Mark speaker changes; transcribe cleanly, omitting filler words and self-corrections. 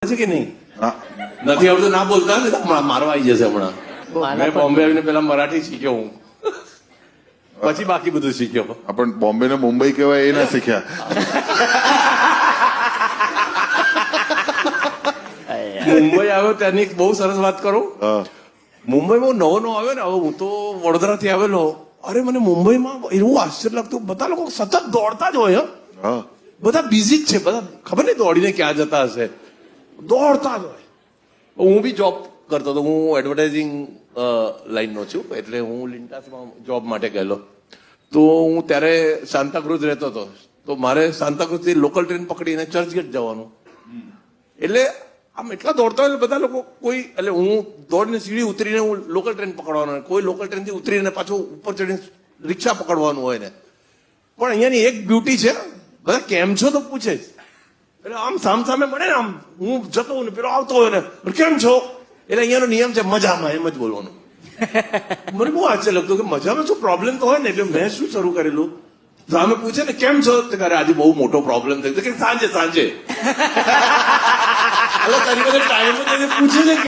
Speaker 1: છે કે નહીં?
Speaker 2: હા.
Speaker 1: નથી આવતું ના બોલતા ને તો મારવા આવી જશે હમણાં. મેં બોમ્બે આવીને પેલા મરાઠી શીખ્યો હું, પછી બાકી બધું શીખ્યો.
Speaker 2: પણ બોમ્બે ને મુંબઈ કહેવાય એ ના શીખ્યા.
Speaker 1: મુંબઈ આવ્યો ત્યાંની બહુ સરસ વાત કરું.
Speaker 2: હા.
Speaker 1: મુંબઈમાં નવો આવ્યો ને, હવે હું તો વડોદરાથી આવેલો. અરે મને મુંબઈમાં એવું આશ્ચર્ય લાગતું, બધા લોકો સતત દોડતા જ હોય.
Speaker 2: હા.
Speaker 1: બધા બિઝી જ છે, બધા ખબર નહીં દોડીને ક્યાં જતા હશે, દોડતા જ હોય. હું બી જોબ કરતો હતો, હું એડવર્ટાઇઝિંગ લાઈનનો છું, એટલે હું લિન્ટાસમાં જોબ માટે ગયેલો. તો હું ત્યારે સાંતાક્રુઝ રહેતો હતો, તો મારે સાંતાક્રુઝથી લોકલ ટ્રેન પકડીને ચર્ચગેટ જવાનું. એટલે આમ એટલા દોડતા હોય બધા લોકો, કોઈ એટલે હું દોડીને સીડી ઉતરીને હું લોકલ ટ્રેન પકડવાનો, કોઈ લોકલ ટ્રેનથી ઉતરીને પાછું ઉપર ચડીને રિક્ષા પકડવાનું હોય ને. પણ અહીંયાની એક બ્યુટી છે, બધા કેમ છો તો પૂછે જ. એટલે આમ સામે મળે ને, આમ હું જતો હોય ને પેલો આવતો હોય ને કેમ છો, એટલે અહીંયાનો નિયમ છે મજામાં, એમ જ બોલવાનું. મને બહુ આશ્ચર્ય લાગતું કે મજામાં શું પ્રોબ્લેમ તો હોય ને. એટલે મેં શું શરૂ કરેલું, સામે પૂછે ને કેમ છો, તો કરે આજે બહુ મોટો પ્રોબ્લેમ થયો કે સાંજે એટલે તારી પાસે ટાઈમ પૂછે છે.